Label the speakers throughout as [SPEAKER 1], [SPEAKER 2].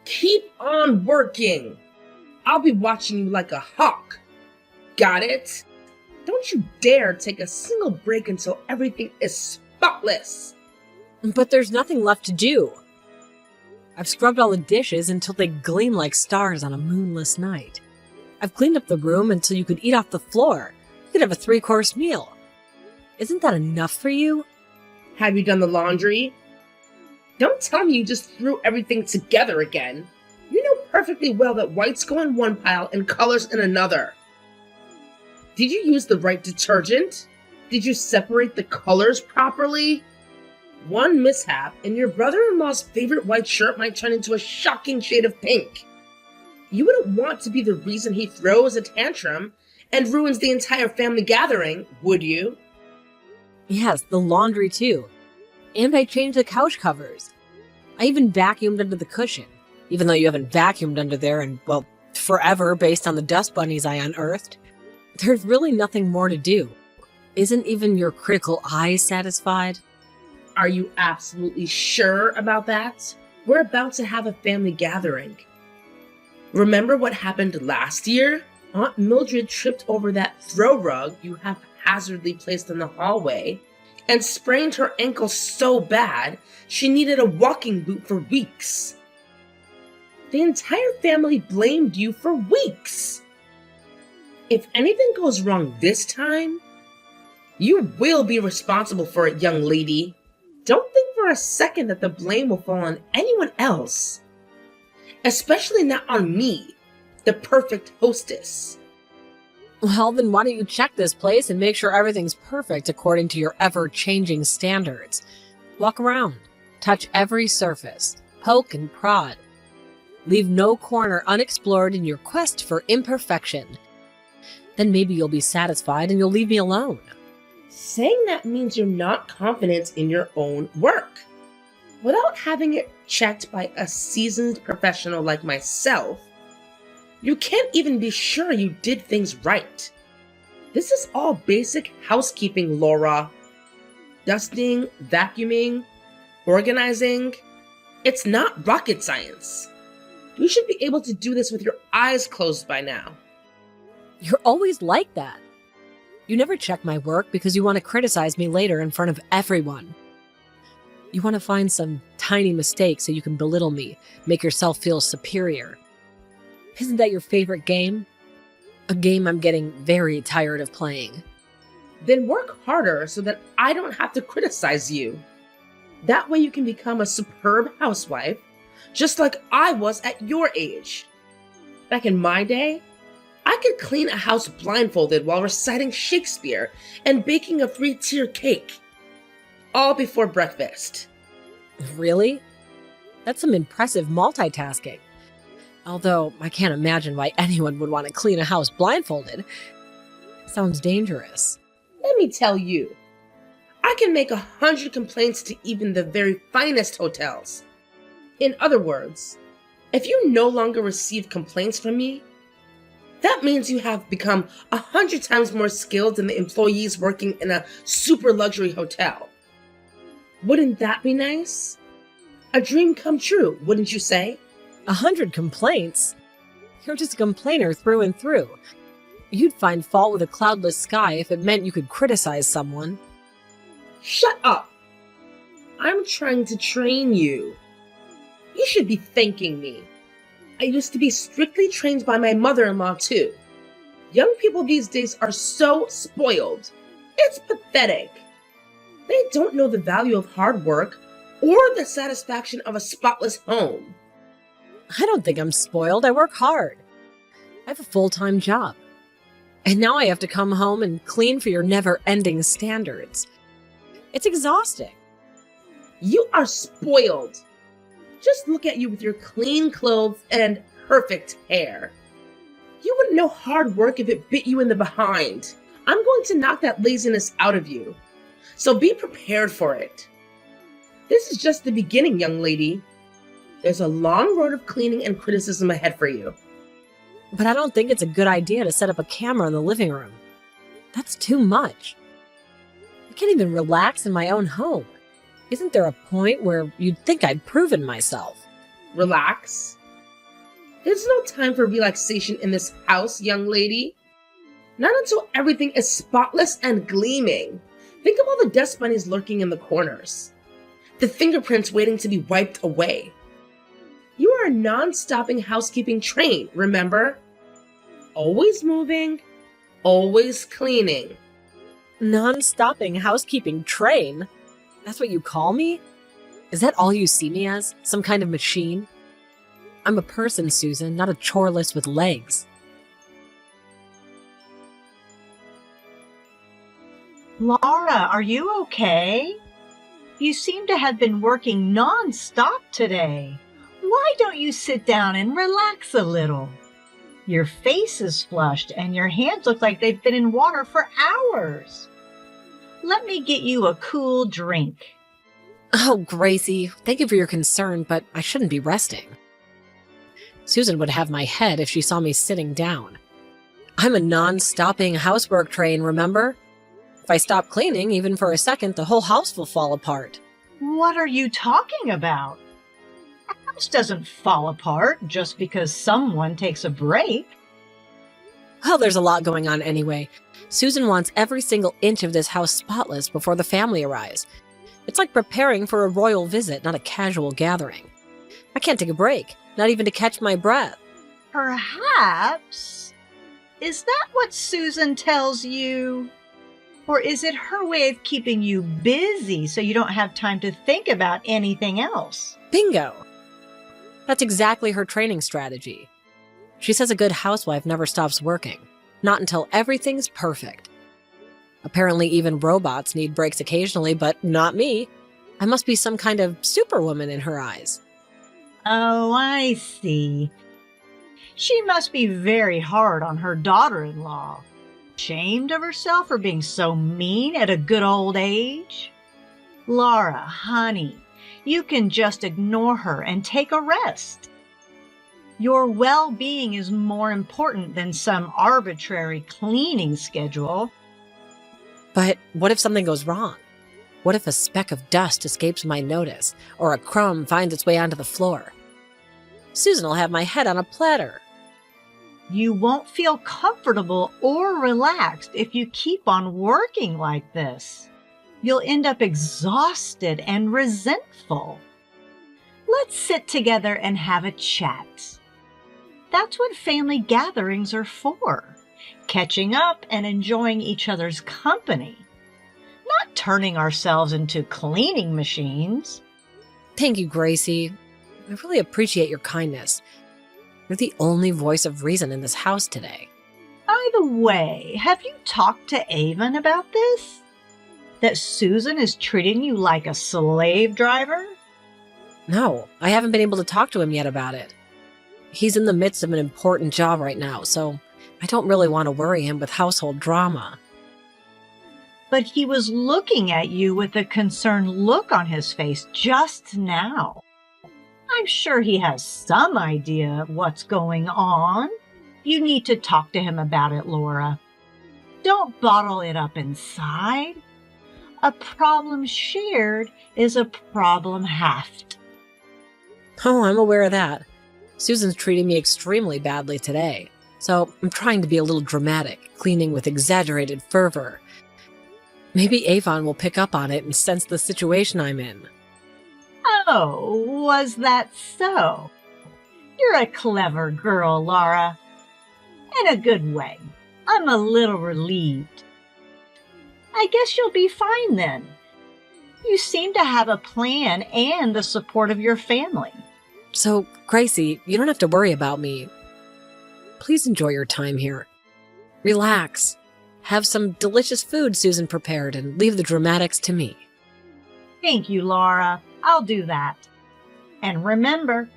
[SPEAKER 1] Keep on working. I'll be watching you like a hawk. Got it? Don't you dare take a single break until everything is spotless.
[SPEAKER 2] But there's nothing left to do. I've scrubbed all the dishes until they gleam like stars on a moonless night. I've cleaned up the room until you could eat off the floor. You could have a 3-course meal. Isn't that enough for you?
[SPEAKER 1] Have you done the laundry? Don't tell me you just threw everything together again. You know perfectly well that whites go in one pile and colors in another. Did you use the right detergent? Did you separate the colors properly? One mishap and your brother-in-law's favorite white shirt might turn into a shocking shade of pink. You wouldn't want to be the reason he throws a tantrum and ruins the entire family gathering, would you?
[SPEAKER 2] Yes, the laundry too. And I changed the couch covers. I even vacuumed under the cushion, even though you haven't vacuumed under there in, well, forever based on the dust bunnies I unearthed. There's really nothing more to do. Isn't even your critical eye satisfied?
[SPEAKER 1] Are you absolutely sure about that? We're about to have a family gathering. Remember what happened last year? Aunt Mildred tripped over that throw rug you haphazardly placed in the hallway and sprained her ankle so bad she needed a walking boot for weeks. The entire family blamed you for weeks. If anything goes wrong this time, you will be responsible for it, young lady. Don't think for a second that the blame will fall on anyone else. Especially not on me, the perfect hostess.
[SPEAKER 2] Well, then why don't you check this place and make sure everything's perfect according to your ever-changing standards? Walk around, touch every surface, poke and prod. Leave no corner unexplored in your quest for imperfection. Then maybe you'll be satisfied and you'll leave me alone.
[SPEAKER 1] Saying that means you're not confident in your own work. Without having it checked by a seasoned professional like myself, you can't even be sure you did things right. This is all basic housekeeping, Laura. Dusting, vacuuming, organizing. It's not rocket science. You should be able to do this with your eyes closed by now.
[SPEAKER 2] You're always like that. You never check my work because you want to criticize me later in front of everyone. You want to find some tiny mistake so you can belittle me, make yourself feel superior. Isn't that your favorite game? A game I'm getting very tired of playing.
[SPEAKER 1] Then work harder so that I don't have to criticize you. That way you can become a superb housewife, just like I was at your age. Back in my day, I could clean a house blindfolded while reciting Shakespeare and baking a 3-tier cake. All before breakfast.
[SPEAKER 2] Really? That's some impressive multitasking. Although, I can't imagine why anyone would want to clean a house blindfolded. Sounds dangerous.
[SPEAKER 1] Let me tell you, I can make 100 complaints to even the very finest hotels. In other words, if you no longer receive complaints from me, that means you have become 100 times more skilled than the employees working in a super luxury hotel. Wouldn't that be nice? A dream come true, wouldn't you say?
[SPEAKER 2] 100 complaints? You're just a complainer through and through. You'd find fault with a cloudless sky if it meant you could criticize someone.
[SPEAKER 1] Shut up! I'm trying to train you. You should be thanking me. I used to be strictly trained by my mother-in-law too. Young people these days are so spoiled. It's pathetic. They don't know the value of hard work or the satisfaction of a spotless home.
[SPEAKER 2] I don't think I'm spoiled. I work hard. I have a full-time job. And now I have to come home and clean for your never-ending standards. It's exhausting.
[SPEAKER 1] You are spoiled. Just look at you with your clean clothes and perfect hair. You wouldn't know hard work if it bit you in the behind. I'm going to knock that laziness out of you. So be prepared for it. This is just the beginning, young lady. There's a long road of cleaning and criticism ahead for you.
[SPEAKER 2] But I don't think it's a good idea to set up a camera in the living room. That's too much. I can't even relax in my own home. Isn't there a point where you'd think I'd proven myself?
[SPEAKER 1] Relax? There's no time for relaxation in this house, young lady. Not until everything is spotless and gleaming. Think of all the dust bunnies lurking in the corners. The fingerprints waiting to be wiped away. You are a non-stopping housekeeping train, remember? Always moving, always cleaning.
[SPEAKER 2] Non-stopping housekeeping train? That's what you call me? Is that all you see me as? Some kind of machine? I'm a person, Susan, not a chore list with legs.
[SPEAKER 3] Laura, are you okay? You seem to have been working non-stop today. Why don't you sit down and relax a little? Your face is flushed and your hands look like they've been in water for hours. Let me get you a cool drink.
[SPEAKER 2] Oh, Gracie, thank you for your concern, but I shouldn't be resting. Susan would have my head if she saw me sitting down. I'm a non-stopping housework train, remember? If I stop cleaning, even for a second, the whole house will fall apart.
[SPEAKER 3] What are you talking about? A house doesn't fall apart just because someone takes a break.
[SPEAKER 2] Well, there's a lot going on anyway. Susan wants every single inch of this house spotless before the family arrives. It's like preparing for a royal visit, not a casual gathering. I can't take a break, not even to catch my breath.
[SPEAKER 3] Perhaps. Is that what Susan tells you? Or is it her way of keeping you busy so you don't have time to think about anything else?
[SPEAKER 2] Bingo! That's exactly her training strategy. She says a good housewife never stops working, not until everything's perfect. Apparently even robots need breaks occasionally, but not me. I must be some kind of superwoman in her eyes.
[SPEAKER 3] Oh, I see. She must be very hard on her daughter-in-law. Ashamed of herself for being so mean at a good old age? Laura, honey, you can just ignore her and take a rest. Your well-being is more important than some arbitrary cleaning schedule.
[SPEAKER 2] But what if something goes wrong? What if a speck of dust escapes my notice, or a crumb finds its way onto the floor? Susan will have my head on a platter.
[SPEAKER 3] You won't feel comfortable or relaxed if you keep on working like this. You'll end up exhausted and resentful. Let's sit together and have a chat. That's what family gatherings are for. Catching up and enjoying each other's company. Not turning ourselves into cleaning machines.
[SPEAKER 2] Thank you, Gracie. I really appreciate your kindness. You're the only voice of reason in this house today.
[SPEAKER 3] By the way, have you talked to Avon about this? That Susan is treating you like a slave driver?
[SPEAKER 2] No, I haven't been able to talk to him yet about it. He's in the midst of an important job right now, so I don't really want to worry him with household drama.
[SPEAKER 3] But he was looking at you with a concerned look on his face just now. I'm sure he has some idea of what's going on. You need to talk to him about it, Laura. Don't bottle it up inside. A problem shared is a problem halved.
[SPEAKER 2] Oh, I'm aware of that. Susan's treating me extremely badly today, so I'm trying to be a little dramatic, cleaning with exaggerated fervor. Maybe Avon will pick up on it and sense the situation I'm in.
[SPEAKER 3] Oh, was that so? You're a clever girl, Laura. In a good way. I'm a little relieved. I guess you'll be fine then. You seem to have a plan and the support of your family.
[SPEAKER 2] So, Gracie, you don't have to worry about me. Please enjoy your time here. Relax. Have some delicious food Susan prepared and leave the dramatics to me.
[SPEAKER 3] Thank you, Laura. I'll do that. And remember,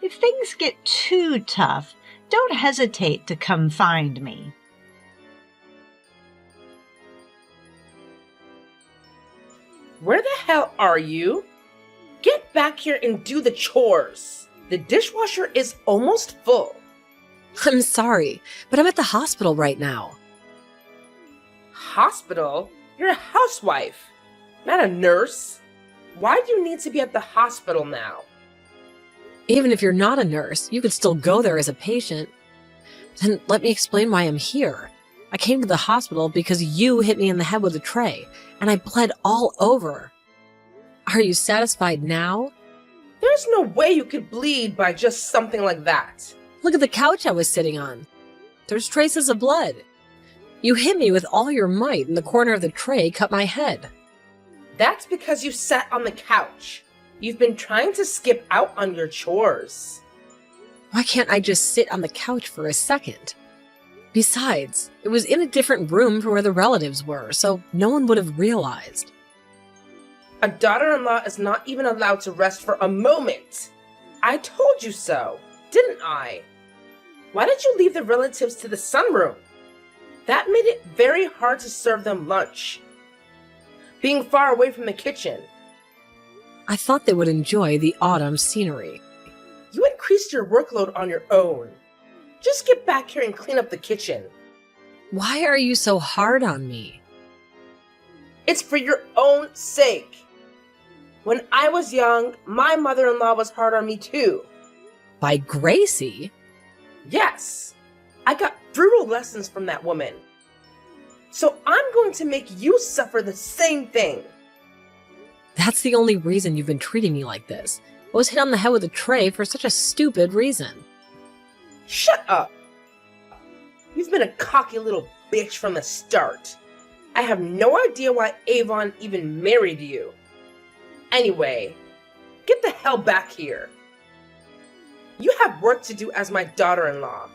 [SPEAKER 3] if things get too tough, don't hesitate to come find me.
[SPEAKER 1] Where the hell are you? Get back here and do the chores. The dishwasher is almost full.
[SPEAKER 2] I'm sorry, but I'm at the hospital right now.
[SPEAKER 1] Hospital? You're a housewife, not a nurse. Why do you need to be at the hospital now?
[SPEAKER 2] Even if you're not a nurse, you could still go there as a patient. Then let me explain why I'm here. I came to the hospital because you hit me in the head with a tray, and I bled all over. Are you satisfied now?
[SPEAKER 1] There's no way you could bleed by just something like that.
[SPEAKER 2] Look at the couch I was sitting on. There's traces of blood. You hit me with all your might, and the corner of the tray cut my head.
[SPEAKER 1] That's because you sat on the couch. You've been trying to skip out on your chores.
[SPEAKER 2] Why can't I just sit on the couch for a second? Besides, it was in a different room from where the relatives were, so no one would have realized.
[SPEAKER 1] A daughter-in-law is not even allowed to rest for a moment. I told you so, didn't I? Why did you leave the relatives to the sunroom? That made it very hard to serve them lunch. Being far away from the kitchen.
[SPEAKER 2] I thought they would enjoy the autumn scenery.
[SPEAKER 1] You increased your workload on your own. Just get back here and clean up the kitchen.
[SPEAKER 2] Why are you so hard on me?
[SPEAKER 1] It's for your own sake. When I was young, my mother-in-law was hard on me too.
[SPEAKER 2] By Gracie?
[SPEAKER 1] Yes, I got brutal lessons from that woman. So I'm going to make you suffer the same thing.
[SPEAKER 2] That's the only reason you've been treating me like this. I was hit on the head with a tray for such a stupid reason.
[SPEAKER 1] Shut up. You've been a cocky little bitch from the start. I have no idea why Avon even married you. Anyway, get the hell back here. You have work to do as my daughter-in-law.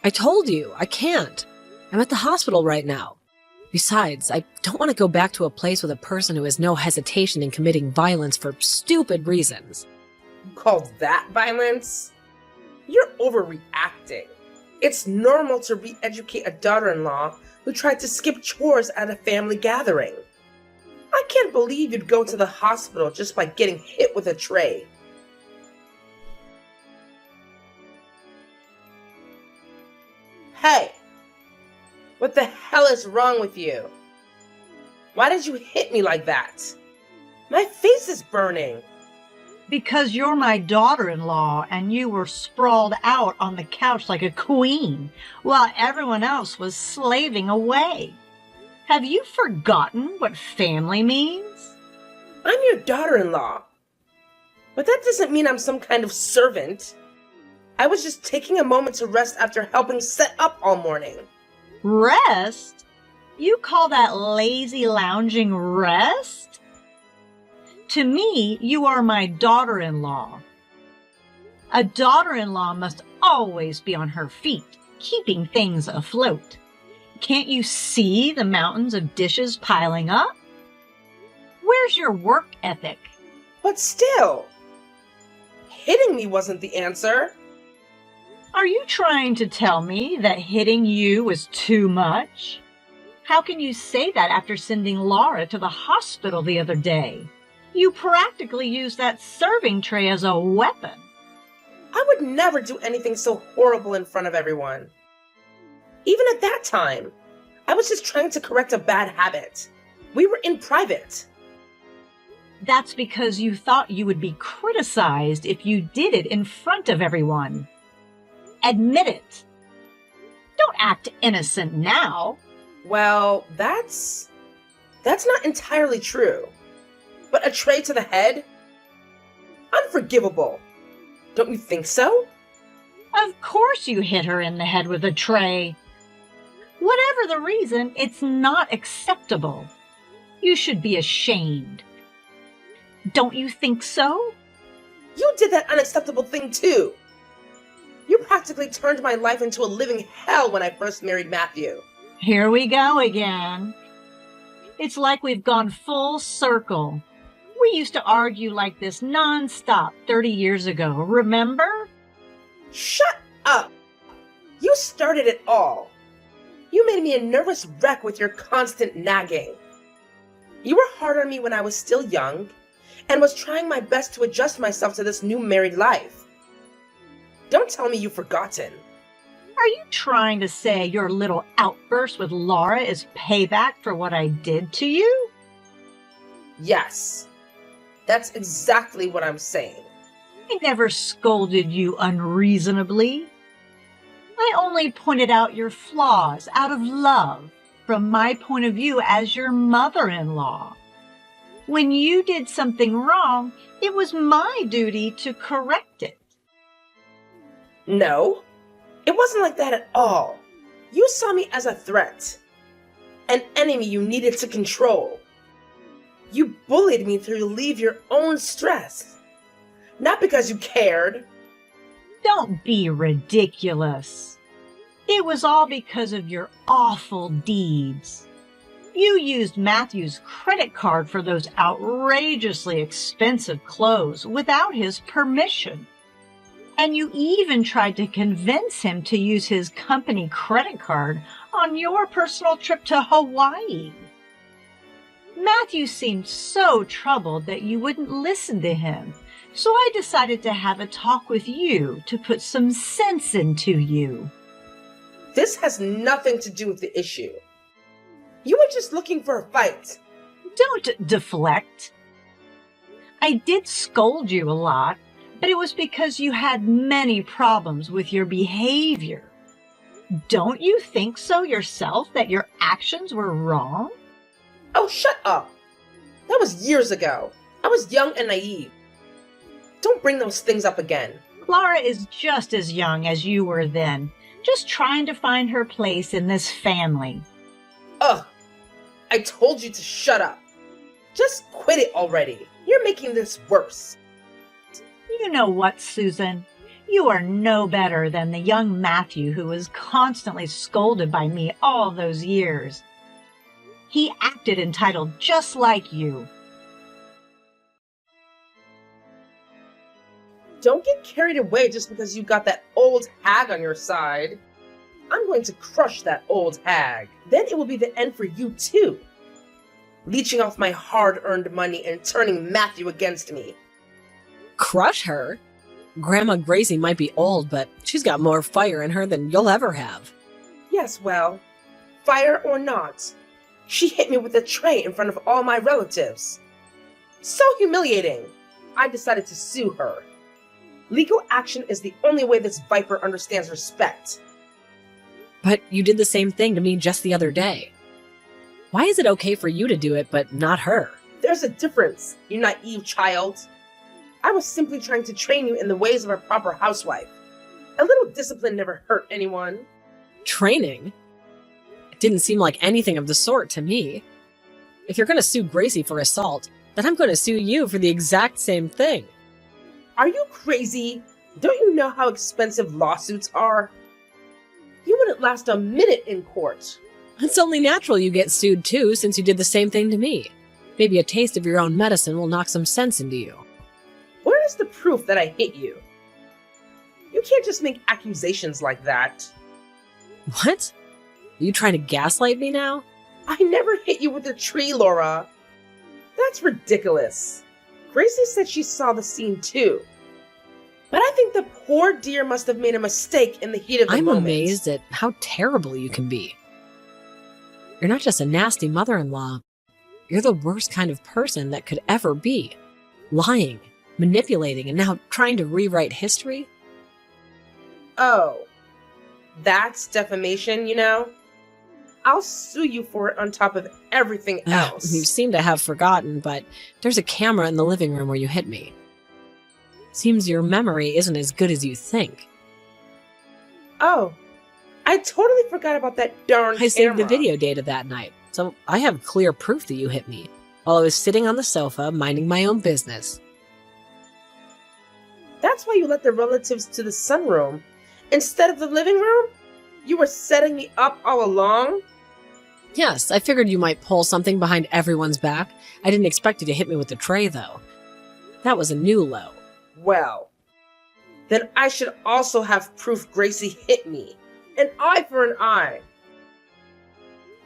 [SPEAKER 2] I told you, I can't. I'm at the hospital right now. Besides, I don't want to go back to a place with a person who has no hesitation in committing violence for stupid reasons.
[SPEAKER 1] You call that violence? You're overreacting. It's normal to re-educate a daughter-in-law who tried to skip chores at a family gathering. I can't believe you'd go to the hospital just by getting hit with a tray. Hey! What the hell is wrong with you? Why did you hit me like that? My face is burning.
[SPEAKER 3] Because you're my daughter-in-law and you were sprawled out on the couch like a queen while everyone else was slaving away. Have you forgotten what family means?
[SPEAKER 1] I'm your daughter-in-law. But that doesn't mean I'm some kind of servant. I was just taking a moment to rest after helping set up all morning.
[SPEAKER 3] Rest? You call that lazy lounging rest? To me, you are my daughter-in-law. A daughter-in-law must always be on her feet, keeping things afloat. Can't you see the mountains of dishes piling up? Where's your work ethic?
[SPEAKER 1] But still, hitting me wasn't the answer.
[SPEAKER 3] Are you trying to tell me that hitting you was too much? How can you say that after sending Laura to the hospital the other day? You practically used that serving tray as a weapon.
[SPEAKER 1] I would never do anything so horrible in front of everyone. Even at that time, I was just trying to correct a bad habit. We were in private.
[SPEAKER 3] That's because you thought you would be criticized if you did it in front of everyone. Admit it. Don't act innocent now.
[SPEAKER 1] Well, that's not entirely true. But a tray to the head? Unforgivable. Don't you think so?
[SPEAKER 3] Of course you hit her in the head with a tray. Whatever the reason, it's not acceptable. You should be ashamed. Don't you think so?
[SPEAKER 1] You did that unacceptable thing too. You practically turned my life into a living hell when I first married Matthew.
[SPEAKER 3] Here we go again. It's like we've gone full circle. We used to argue like this nonstop 30 years ago, remember?
[SPEAKER 1] Shut up! You started it all. You made me a nervous wreck with your constant nagging. You were hard on me when I was still young and was trying my best to adjust myself to this new married life. Don't tell me you've forgotten.
[SPEAKER 3] Are you trying to say your little outburst with Laura is payback for what I did to you?
[SPEAKER 1] Yes, that's exactly what I'm saying.
[SPEAKER 3] I never scolded you unreasonably. I only pointed out your flaws out of love from my point of view as your mother-in-law. When you did something wrong, it was my duty to correct it.
[SPEAKER 1] No, it wasn't like that at all. You saw me as a threat, an enemy you needed to control. You bullied me to relieve your own stress, not because you cared.
[SPEAKER 3] Don't be ridiculous. It was all because of your awful deeds. You used Matthew's credit card for those outrageously expensive clothes without his permission. And you even tried to convince him to use his company credit card on your personal trip to Hawaii. Matthew seemed so troubled that you wouldn't listen to him, so I decided to have a talk with you to put some sense into you.
[SPEAKER 1] This has nothing to do with the issue. You were just looking for a fight.
[SPEAKER 3] Don't deflect. I did scold you a lot, but it was because you had many problems with your behavior. Don't you think so yourself, that your actions were wrong?
[SPEAKER 1] Oh, shut up. That was years ago. I was young and naive. Don't bring those things up again.
[SPEAKER 3] Laura is just as young as you were then, just trying to find her place in this family.
[SPEAKER 1] Ugh. I told you to shut up. Just quit it already. You're making this worse.
[SPEAKER 3] You know what, Susan? You are no better than the young Matthew who was constantly scolded by me all those years. He acted entitled just like you.
[SPEAKER 1] Don't get carried away just because you got that old hag on your side. I'm going to crush that old hag. Then it will be the end for you too. Leeching off my hard-earned money and turning Matthew against me.
[SPEAKER 2] Crush her? Grandma Gracie might be old, but she's got more fire in her than you'll ever have.
[SPEAKER 1] Yes, well, fire or not, she hit me with a tray in front of all my relatives. So humiliating. I decided to sue her. Legal action is the only way this viper understands respect.
[SPEAKER 2] But you did the same thing to me just the other day. Why is it okay for you to do it, but not her?
[SPEAKER 1] There's a difference, you naive child. I was simply trying to train you in the ways of a proper housewife. A little discipline never hurt anyone.
[SPEAKER 2] Training? It didn't seem like anything of the sort to me. If you're going to sue Gracie for assault, then I'm going to sue you for the exact same thing.
[SPEAKER 1] Are you crazy? Don't you know how expensive lawsuits are? You wouldn't last a minute in court.
[SPEAKER 2] It's only natural you get sued too, since you did the same thing to me. Maybe a taste of your own medicine will knock some sense into you.
[SPEAKER 1] Where is the proof that I hit you? You can't just make accusations like that.
[SPEAKER 2] What? Are you trying to gaslight me now?
[SPEAKER 1] I never hit you with a tree, Laura. That's ridiculous. Gracie said she saw the scene too. But I think the poor dear must have made a mistake in the heat of the moment.
[SPEAKER 2] I'm amazed at how terrible you can be. You're not just a nasty mother-in-law. You're the worst kind of person that could ever be. Lying, manipulating, and now trying to rewrite history?
[SPEAKER 1] Oh, that's defamation, you know? I'll sue you for it on top of everything else.
[SPEAKER 2] You seem to have forgotten, but there's a camera in the living room where you hit me. Seems your memory isn't as good as you think.
[SPEAKER 1] Oh, I totally forgot about that darn camera.
[SPEAKER 2] I saved the video data that night, so I have clear proof that you hit me while I was sitting on the sofa minding my own business.
[SPEAKER 1] That's why you let the relatives to the sunroom instead of the living room? You were setting me up all along?
[SPEAKER 2] Yes, I figured you might pull something behind everyone's back. I didn't expect you to hit me with the tray, though. That was a new low.
[SPEAKER 1] Well, then I should also have proof Gracie hit me. An eye for an eye.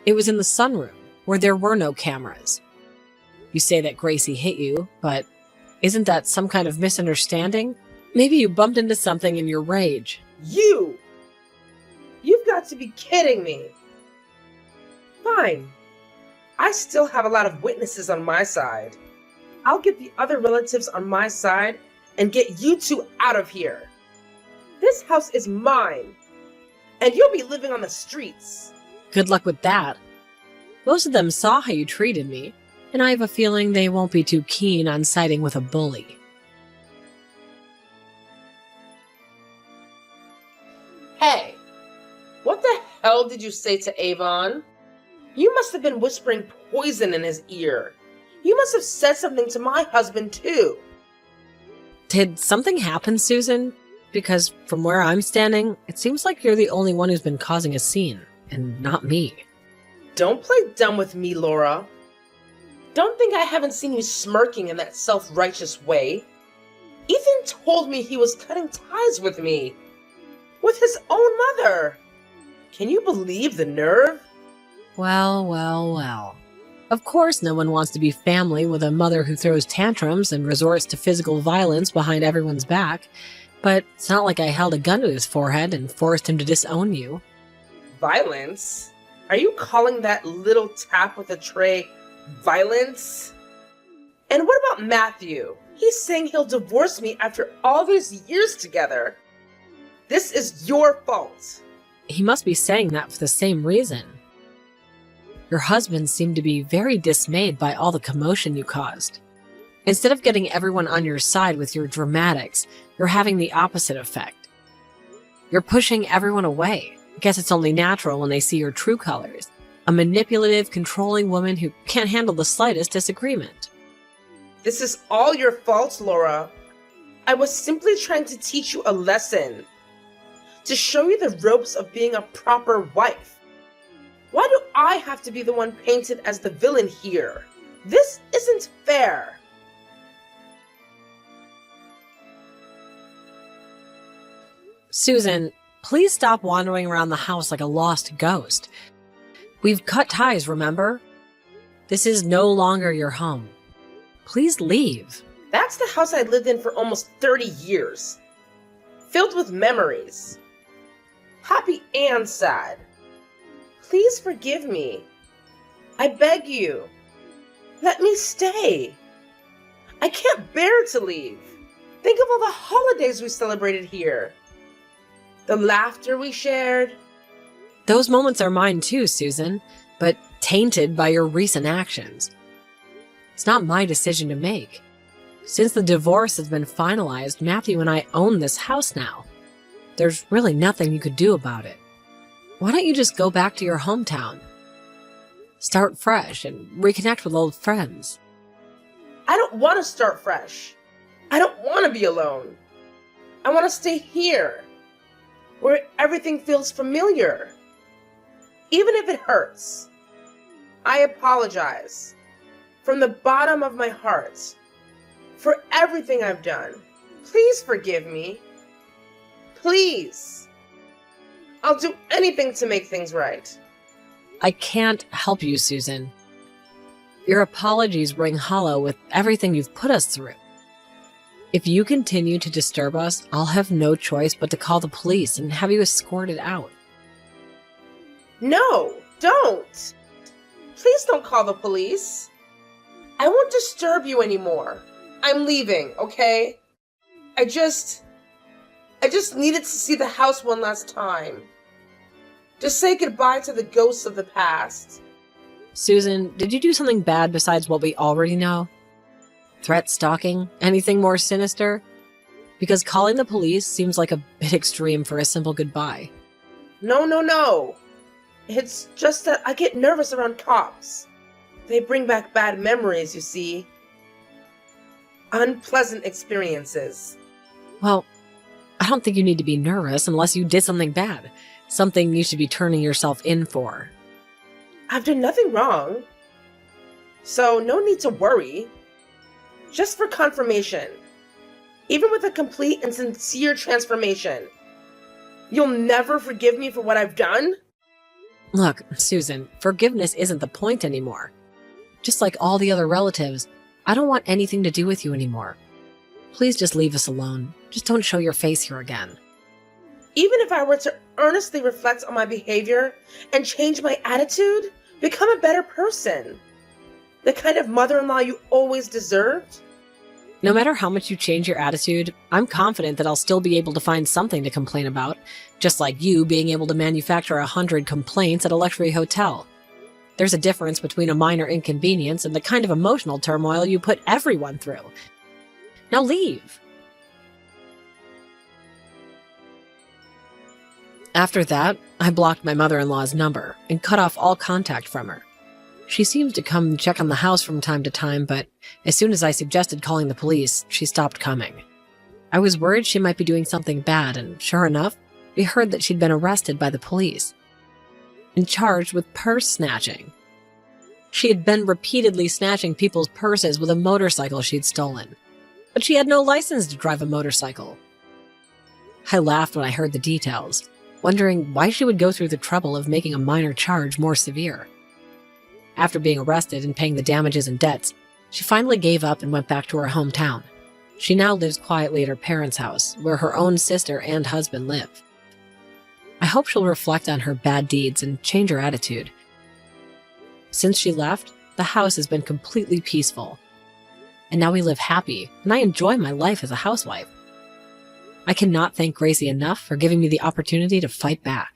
[SPEAKER 2] It was in the sunroom, where there were no cameras. You say that Gracie hit you, but isn't that some kind of misunderstanding? Maybe you bumped into something in your rage.
[SPEAKER 1] You! You've got to be kidding me. Fine. I still have a lot of witnesses on my side. I'll get the other relatives on my side and get you two out of here. This house is mine, and you'll be living on the streets.
[SPEAKER 2] Good luck with that. Most of them saw how you treated me, and I have a feeling they won't be too keen on siding with a bully.
[SPEAKER 1] Hey, what the hell did you say to Avon? You must have been whispering poison in his ear. You must have said something to my husband, too.
[SPEAKER 2] Did something happen, Susan? Because from where I'm standing, it seems like you're the only one who's been causing a scene, and not me.
[SPEAKER 1] Don't play dumb with me, Laura. Don't think I haven't seen you smirking in that self-righteous way. Ethan told me he was cutting ties with me. With his own mother. Can you believe the nerve?
[SPEAKER 2] Well. Of course no one wants to be family with a mother who throws tantrums and resorts to physical violence behind everyone's back, but it's not like I held a gun to his forehead and forced him to disown you.
[SPEAKER 1] Violence? Are you calling that little tap with a tray violence? And what about Matthew? He's saying he'll divorce me after all these years together. This is your fault.
[SPEAKER 2] He must be saying that for the same reason. Your husband seemed to be very dismayed by all the commotion you caused. Instead of getting everyone on your side with your dramatics, you're having the opposite effect. You're pushing everyone away. I guess it's only natural when they see your true colors. A manipulative, controlling woman who can't handle the slightest disagreement.
[SPEAKER 1] This is all your fault, Laura. I was simply trying to teach you a lesson. To show you the ropes of being a proper wife. Why do I have to be the one painted as the villain here? This isn't fair.
[SPEAKER 2] Susan, please stop wandering around the house like a lost ghost. We've cut ties, remember? This is no longer your home. Please leave.
[SPEAKER 1] That's the house I lived in for almost 30 years. Filled with memories. Happy and sad. Please forgive me. I beg you. Let me stay. I can't bear to leave. Think of all the holidays we celebrated here. The laughter we shared.
[SPEAKER 2] Those moments are mine too, Susan, but tainted by your recent actions. It's not my decision to make. Since the divorce has been finalized, Matthew and I own this house now. There's really nothing you could do about it. Why don't you just go back to your hometown? Start fresh and reconnect with old friends.
[SPEAKER 1] I don't want to start fresh. I don't want to be alone. I want to stay here, where everything feels familiar. Even if it hurts. I apologize from the bottom of my heart for everything I've done. Please forgive me. Please. I'll do anything to make things right.
[SPEAKER 2] I can't help you, Susan. Your apologies ring hollow with everything you've put us through. If you continue to disturb us, I'll have no choice but to call the police and have you escorted out.
[SPEAKER 1] No, don't. Please don't call the police. I won't disturb you anymore. I'm leaving, okay? I just needed to see the house one last time. Just say goodbye to the ghosts of the past.
[SPEAKER 2] Susan, did you do something bad besides what we already know? Threat stalking? Anything more sinister? Because calling the police seems like a bit extreme for a simple goodbye.
[SPEAKER 1] No. It's just that I get nervous around cops. They bring back bad memories, you see. Unpleasant experiences.
[SPEAKER 2] Well, I don't think you need to be nervous unless you did something bad. Something you should be turning yourself in for.
[SPEAKER 1] I've done nothing wrong. So no need to worry. Just for confirmation. Even with a complete and sincere transformation. You'll never forgive me for what I've done?
[SPEAKER 2] Look, Susan, forgiveness isn't the point anymore. Just like all the other relatives, I don't want anything to do with you anymore. Please just leave us alone. Just don't show your face here again.
[SPEAKER 1] Even if I were to earnestly reflect on my behavior and change my attitude, become a better person, the kind of mother-in-law you always deserved?
[SPEAKER 2] No matter how much you change your attitude, I'm confident that I'll still be able to find something to complain about, just like you being able to manufacture 100 complaints at a luxury hotel. There's a difference between a minor inconvenience and the kind of emotional turmoil you put everyone through. Now leave. After that, I blocked my mother-in-law's number and cut off all contact from her. She seems to come check on the house from time to time, but as soon as I suggested calling the police, she stopped coming. I was worried she might be doing something bad, and sure enough, we heard that she'd been arrested by the police and charged with purse snatching. She had been repeatedly snatching people's purses with a motorcycle she'd stolen, but she had no license to drive a motorcycle. I laughed when I heard the details, wondering why she would go through the trouble of making a minor charge more severe. After being arrested and paying the damages and debts, she finally gave up and went back to her hometown. She now lives quietly at her parents' house, where her own sister and husband live. I hope she'll reflect on her bad deeds and change her attitude. Since she left, the house has been completely peaceful. And now we live happy, and I enjoy my life as a housewife. I cannot thank Gracie enough for giving me the opportunity to fight back.